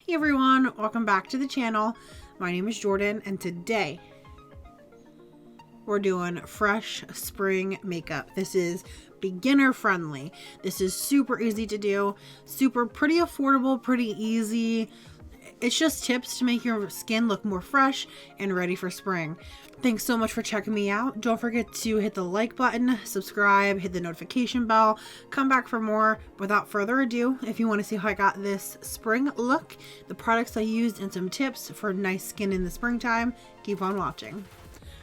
Hey everyone, welcome back to the channel. My name is Jordan and today we're doing fresh spring makeup. This is beginner friendly. This is super easy to do, pretty affordable, pretty easy. It's just tips to make your skin look more fresh and ready for spring. Thanks so much for checking me out. Don't forget to hit the like button, subscribe, hit the notification bell, come back for more. Without further ado, if you want to see how I got this spring look, the products I used, and some tips for nice skin in the springtime, keep on watching.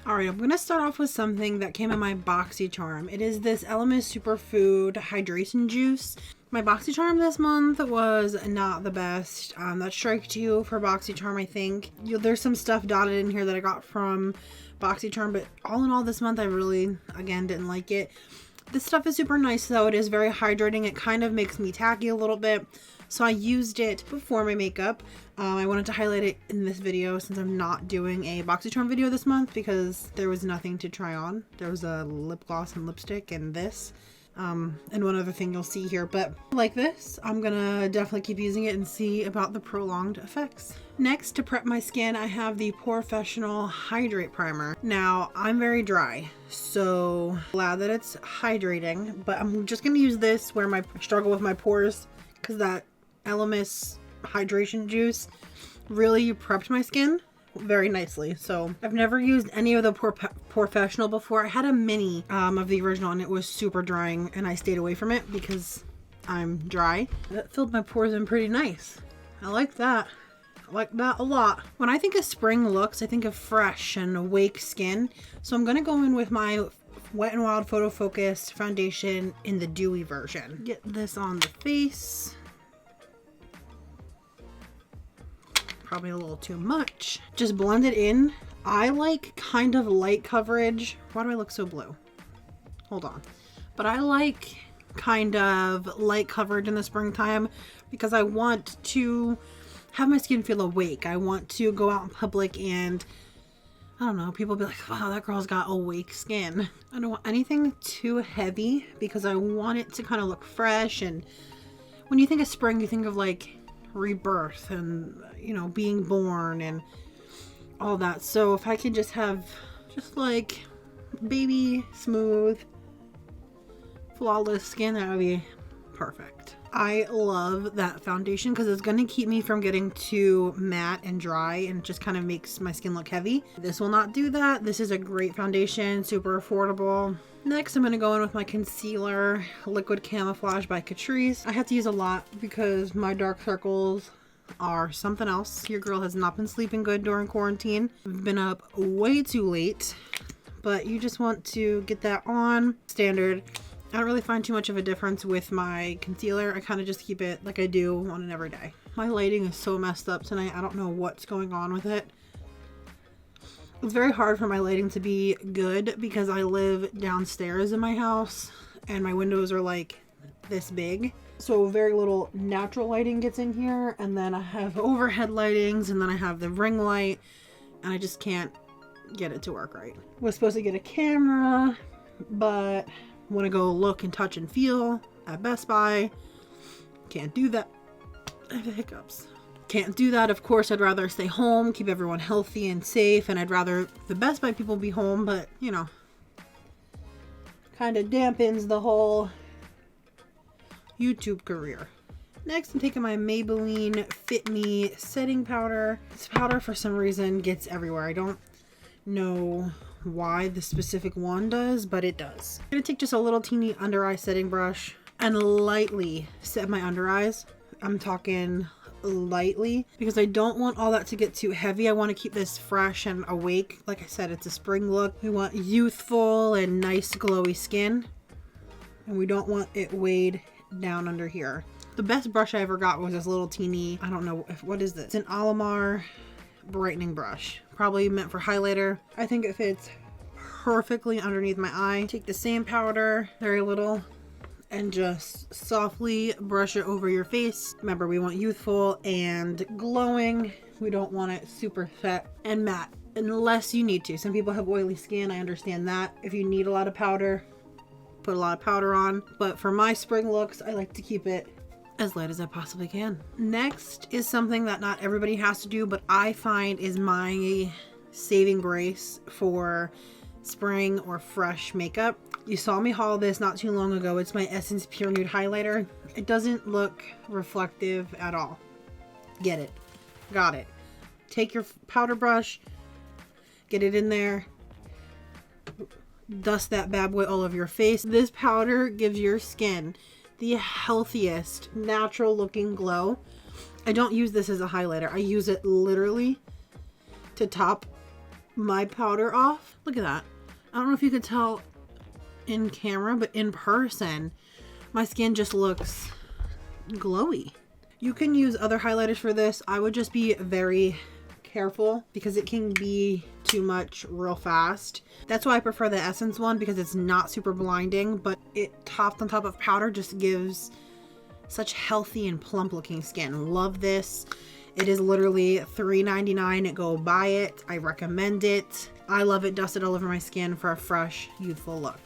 Alright, I'm going to start off with something that came in my BoxyCharm. It is this Elemis Superfood Hydration Juice. My BoxyCharm this month was not the best. That's strike 2 for BoxyCharm, I think. There's some stuff dotted in here that I got from BoxyCharm, but all in all this month I really, again, didn't like it. This stuff is super nice though. It is very hydrating. It kind of makes me tacky a little bit. So I used it before my makeup. I wanted to highlight it in this video since I'm not doing a BoxyCharm video this month because there was nothing to try on. There was a lip gloss and lipstick and this. And one other thing you'll see here, but like this, I'm gonna definitely keep using it and see about the prolonged effects. Next, to prep my skin, I have the Professional Hydrate Primer. Now, I'm very dry, so glad that it's hydrating, but I'm just gonna use this where I struggle with my pores because that Elemis hydration juice really prepped my skin very nicely. So I've never used any of the Professional before. I had a mini of the original and it was super drying and I stayed away from it because I'm dry. That filled my pores in pretty nice. I like that. I like that a lot. When I think of spring looks, I think of fresh and awake skin. So I'm gonna go in with my Wet n Wild Photo Focus foundation in the dewy version. Get this on the face. Probably a little too much. Just blend it in. I like kind of light coverage. Why do I look so blue? Hold on. But I like kind of light coverage in the springtime because I want to have my skin feel awake. I want to go out in public and I don't know, people be like, wow, that girl's got awake skin. I don't want anything too heavy because I want it to kind of look fresh. And when you think of spring, you think of like rebirth and, you know, being born and all that. So if I could just have just like baby smooth flawless skin, that would be perfect. I love that foundation because it's going to keep me from getting too matte and dry and just kind of makes my skin look heavy. This will not do that. This is a great foundation, super affordable. Next, I'm going to go in with my concealer, Liquid Camouflage by Catrice. I have to use a lot because my dark circles are something else. Your girl has not been sleeping good during quarantine. I've been up way too late, but you just want to get that on. Standard. I don't really find too much of a difference with my concealer. I kind of just keep it like I do on an everyday. My lighting is so messed up tonight. I don't know what's going on with it. It's very hard for my lighting to be good because I live downstairs in my house and my windows are like this big. So very little natural lighting gets in here, and then I have overhead lightings, and then I have the ring light, and I just can't get it to work right. Was supposed to get a camera, but want to go look and touch and feel at Best Buy. Can't do that. I have hiccups. Can't do that. Of course, I'd rather stay home, keep everyone healthy and safe, and I'd rather the Best Buy people be home, but you know, kind of dampens the whole YouTube career. Next, I'm taking my Maybelline Fit Me setting powder. This powder for some reason gets everywhere. I don't know why the specific one does, but it does. I'm gonna take just a little teeny under eye setting brush and lightly set my under eyes. I'm talking lightly because I don't want all that to get too heavy. I want to keep this fresh and awake. Like I said, it's a spring look. We want youthful and nice glowy skin, and we don't want it weighed down under here. The best brush I ever got was this little teeny, I don't know, what is this? It's an Alamar brightening brush. Probably meant for highlighter. I think it fits perfectly underneath my eye. Take the same powder, very little, and just softly brush it over your face. Remember, we want youthful and glowing. We don't want it super set and matte unless you need to. Some people have oily skin. I understand that. If you need a lot of powder, put a lot of powder on. But for my spring looks, I like to keep it as light as I possibly can. Next is something that not everybody has to do, but I find is my saving grace for spring or fresh makeup. You saw me haul this not too long ago. It's my Essence Pure Nude Highlighter. It doesn't look reflective at all. Get it. Got it. Take your powder brush, get it in there, dust that bad boy all over your face. This powder gives your skin the healthiest, natural looking glow. I don't use this as a highlighter. I use it literally to top my powder off. Look at that. I don't know if you could tell in camera, but in person, my skin just looks glowy. You can use other highlighters for this. I would just be very careful because it can be too much real fast. That's why I prefer the Essence one, because it's not super blinding, but it topped on top of powder just gives such healthy and plump looking skin. Love this. It is literally $3.99. Go buy it. I recommend it. I love it dusted all over my skin for a fresh, youthful look.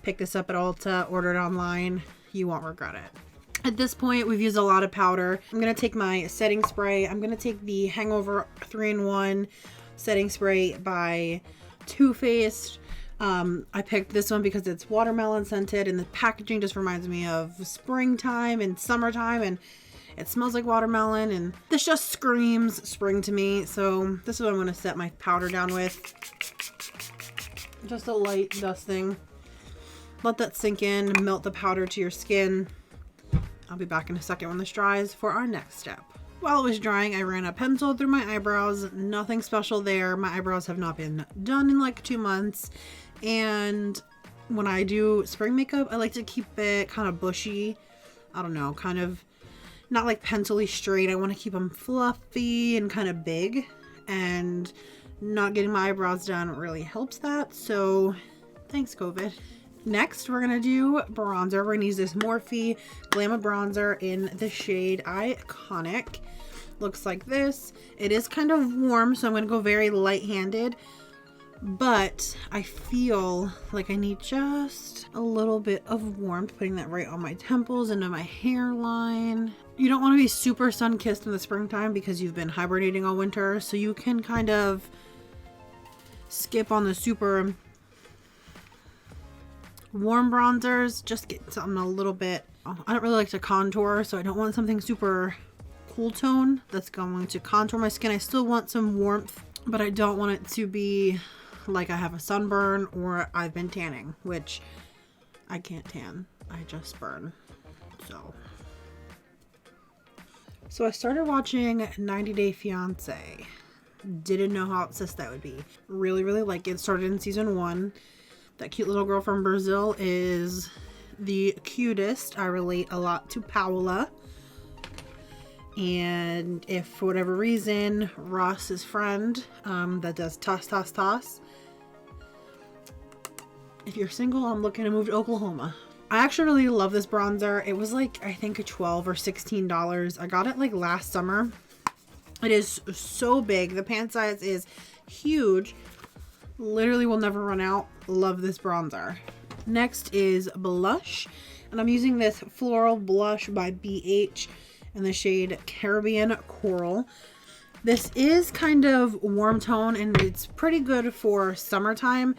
Pick this up at Ulta, order it online. You won't regret it. At this point, we've used a lot of powder. I'm going to take my setting spray. I'm going to take the Hangover 3-in-1 setting spray by Too Faced. I picked this one because it's watermelon scented, and the packaging just reminds me of springtime and summertime, and it smells like watermelon, and this just screams spring to me. So this is what I'm going to set my powder down with. Just a light dusting. Let that sink in, melt the powder to your skin. I'll be back in a second when this dries for our next step. While it was drying, I ran a pencil through my eyebrows. Nothing special there. My eyebrows have not been done in like 2 months. And when I do spring makeup, I like to keep it kind of bushy. I don't know, kind of not like pencil-y straight. I want to keep them fluffy and kind of big. And not getting my eyebrows done really helps that. So thanks, COVID. Next, we're going to do bronzer. We're going to use this Morphe Glamour bronzer in the shade Iconic. Looks like this. It is kind of warm, so I'm going to go very light-handed. But I feel like I need just a little bit of warmth, putting that right on my temples and on my hairline. You don't want to be super sun-kissed in the springtime because you've been hibernating all winter, so you can kind of skip on the super warm bronzers. Just get something a little bit, I don't really like to contour, so I don't want something super cool tone that's going to contour my skin. I still want some warmth, but I don't want it to be like I have a sunburn or I've been tanning, which I can't tan, I just burn. So I started watching 90 Day Fiance. Didn't know how obsessed that would be. Really like it. Started in season 1. That cute little girl from Brazil is the cutest. I relate a lot to Paola. And if for whatever reason, Ross's friend that does toss. If you're single, I'm looking to move to Oklahoma. I actually really love this bronzer. It was like, I think $12 or $16. I got it like last summer. It is so big. The pan size is huge. Literally will never run out. Love this bronzer. Next is blush, and I'm using this Floral Blush by BH in the shade Caribbean Coral. This is kind of warm tone, and it's pretty good for summertime.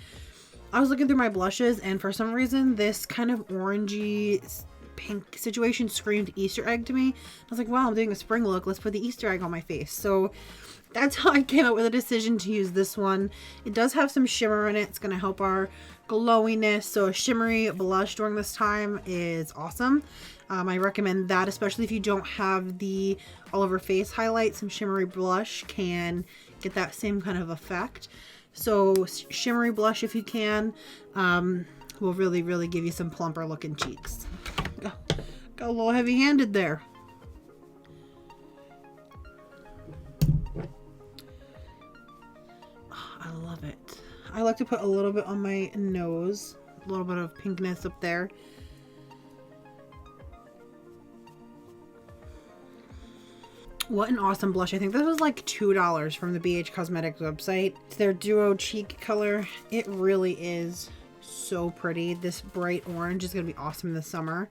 I was looking through my blushes, and for some reason this kind of orangey pink situation screamed Easter egg to me. I was like, wow, I'm doing a spring look, let's put the Easter egg on my face. So that's how I came up with a decision to use this one. It does have some shimmer in it. It's going to help our glowiness. So a shimmery blush during this time is awesome. I recommend that, especially if you don't have the all over face highlight. Some shimmery blush can get that same kind of effect. So shimmery blush, if you can, will really give you some plumper looking cheeks. Got a little heavy handed there. I love it. I like to put a little bit on my nose, a little bit of pinkness up there. What an awesome blush. I think this was like $2 from the BH Cosmetics website. It's their Duo Cheek color. It really is so pretty. This bright orange is going to be awesome this summer.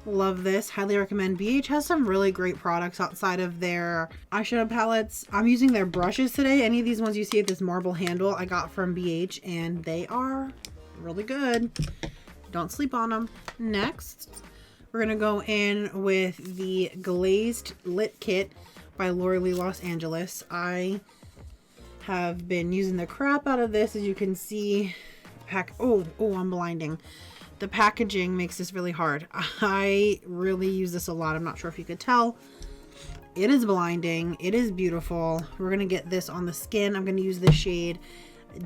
Love this. Highly recommend. BH has some really great products outside of their eyeshadow palettes. I'm using their brushes today. Any of these ones you see with this marble handle I got from BH, and they are really good. Don't sleep on them. Next, we're going to go in with the Glazed Lit Kit by Laura Lee Los Angeles. I have been using the crap out of this. As you can see, I'm blinding. The packaging makes this really hard. I really use this a lot. I'm not sure if you could tell. It is blinding. It is beautiful. We're going to get this on the skin. I'm going to use the shade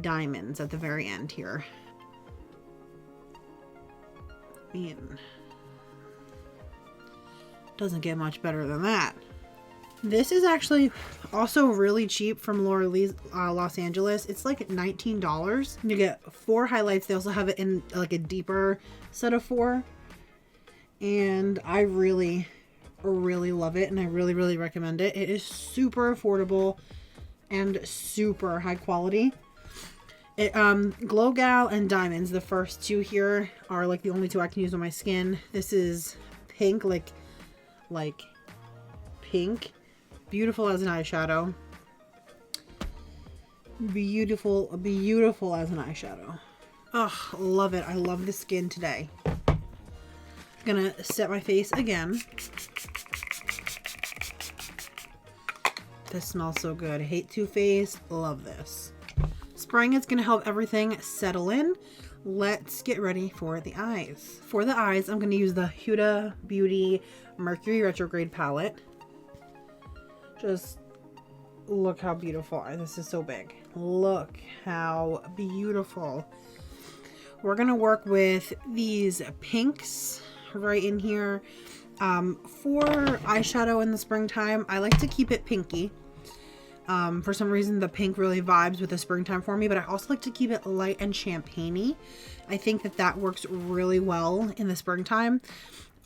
Diamonds at the very end here. Man, doesn't get much better than that. This is actually also really cheap from Laura Lee Los Angeles. It's like $19. You get 4 highlights. They also have it in like a deeper set of 4. And I really love it, and I really recommend it. It is super affordable and super high quality. Glow Gal and Diamonds, the first 2 here are like the only 2 I can use on my skin. This is pink, like pink. Beautiful as an eyeshadow. Beautiful as an eyeshadow. Oh, love it. I love the skin today. Gonna set my face again. This smells so good. I hate Too Faced. Love this. Spraying is gonna help everything settle in. Let's get ready for the eyes. For the eyes, I'm gonna use the Huda Beauty Mercury Retrograde palette. Just look how beautiful. This is so big. Look how beautiful. We're gonna work with these pinks right in here. For eyeshadow in the springtime, I like to keep it pinky. For some reason, the pink really vibes with the springtime for me, but I also like to keep it light and champagne-y. I think that works really well in the springtime.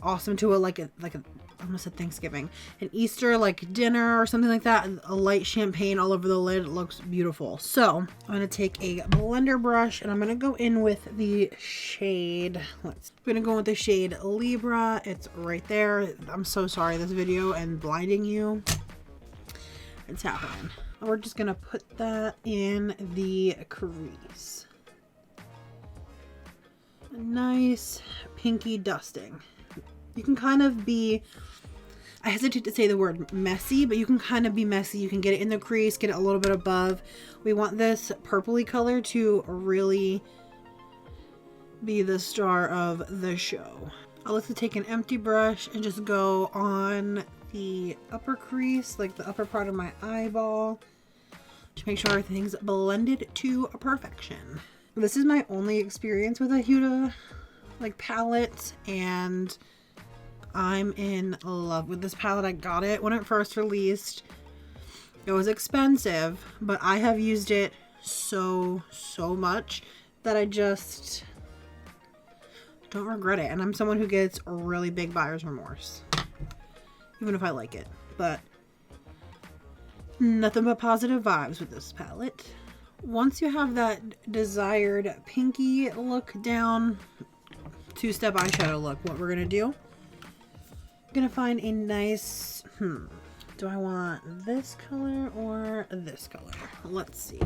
Awesome to I almost said Thanksgiving, an Easter like dinner or something like that. A light champagne all over the lid. It looks beautiful. So I'm going to take a blender brush and I'm going to go in with the shade. I'm going to go with the shade Libra. It's right there. I'm so sorry this video and blinding you. It's happening. We're just going to put that in the crease. A nice pinky dusting. You can kind of be, I hesitate to say the word messy, but you can kind of be messy. You can get it in the crease, get it a little bit above. We want this purpley color to really be the star of the show. I like to take an empty brush and just go on the upper crease, like the upper part of my eyeball, to make sure everything's blended to perfection. This is my only experience with a Huda palette, and I'm in love with this palette. I got it when it first released. It was expensive, but I have used it so much that I just don't regret it. And I'm someone who gets really big buyer's remorse, even if I like it. But nothing but positive vibes with this palette. Once you have that desired pinky look down, 2-step eyeshadow look, what we're gonna do, gonna find a nice, do I want this color or this color? Let's see.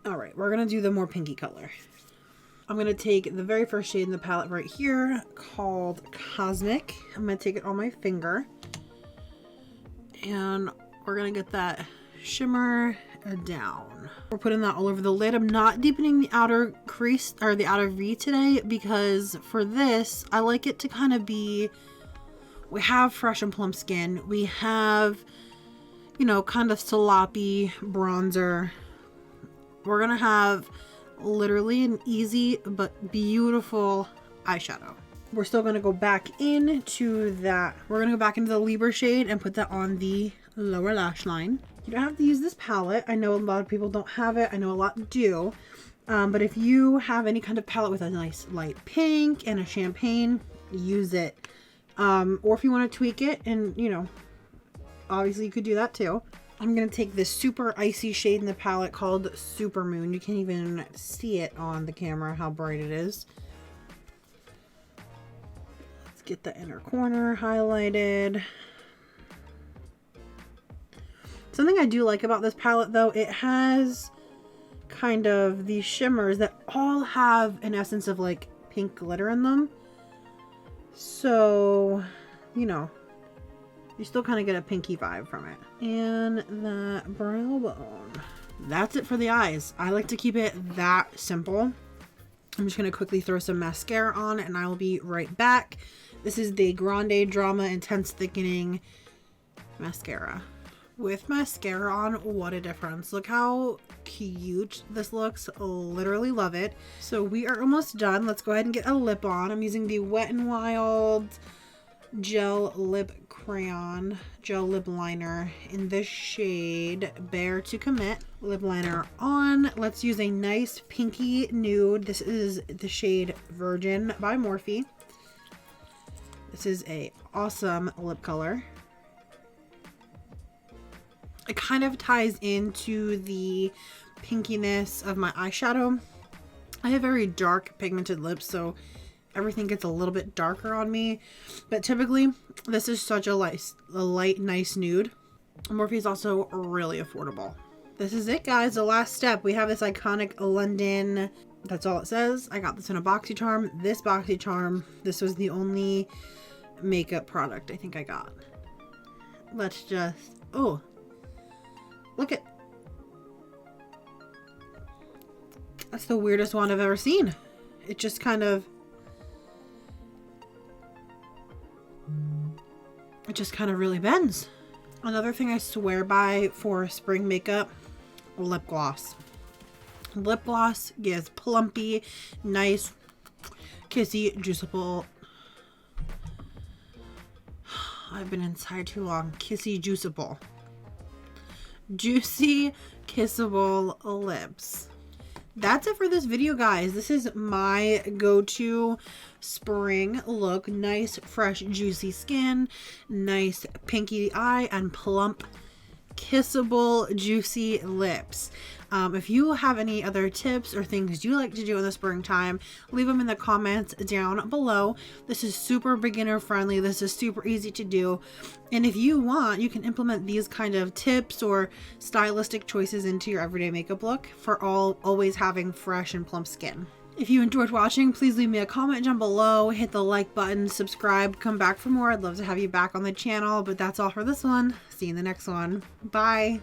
All right, we're gonna do the more pinky color. I'm gonna take the very first shade in the palette right here called Cosmic. I'm gonna take it on my finger and we're gonna get that shimmer down. We're putting that all over the lid. I'm not deepening the outer crease or the outer V today because for this, I like it to kind of be, we have fresh and plump skin. We have, kind of sloppy bronzer. We're gonna have literally an easy but beautiful eyeshadow. We're still gonna go back into that. We're gonna go back into the Libra shade and put that on the lower lash line. You don't have to use this palette. I know a lot of people don't have it. I know a lot do. But if you have any kind of palette with a nice light pink and a champagne, use it. Or if you want to tweak it and, obviously you could do that too. I'm going to take this super icy shade in the palette called Super Moon. You can't even see it on the camera how bright it is. Let's get the inner corner highlighted. Something I do like about this palette though, it has kind of these shimmers that all have an essence of like pink glitter in them. So, you know, you still kind of get a pinky vibe from it. And the brow bone. That's it for the eyes. I like to keep it that simple. I'm just going to quickly throw some mascara on and I will be right back. This is the Grande Drama Intense Thickening Mascara. With mascara on, what a difference. Look how cute this looks. Literally love it. So we are almost done. Let's go ahead and get a lip on. I'm using the Wet n Wild Gel Lip Crayon Gel Lip Liner in the shade Bare to Commit. Lip liner on. Let's use a nice pinky nude. This is the shade Virgin by Morphe. This is a awesome lip color. It kind of ties into the pinkiness of my eyeshadow. I have very dark pigmented lips, so everything gets a little bit darker on me. But typically, this is such a light, nice nude. Morphe is also really affordable. This is it, guys. The last step. We have this iconic London. That's all it says. I got this in a BoxyCharm. This BoxyCharm. This was the only makeup product I think I got. Let's just... Oh. Look at... That's the weirdest one I've ever seen. It just kind of... It just kind of really bends. Another thing I swear by for spring makeup, lip gloss. Lip gloss gives plumpy, nice, kissy, juiceable... I've been inside too long. Kissy, juiceable. Juicy, kissable lips. That's it for this video, guys. This is my go-to spring look. Nice, fresh, juicy skin, nice pinky eye, and plump, kissable, juicy lips. If you have any other tips or things you like to do in the springtime, leave them in the comments down below. This is super beginner friendly. This is super easy to do. And if you want, you can implement these kind of tips or stylistic choices into your everyday makeup look for always having fresh and plump skin. If you enjoyed watching, please leave me a comment down below, hit the like button, subscribe, come back for more. I'd love to have you back on the channel, but that's all for this one. See you in the next one. Bye.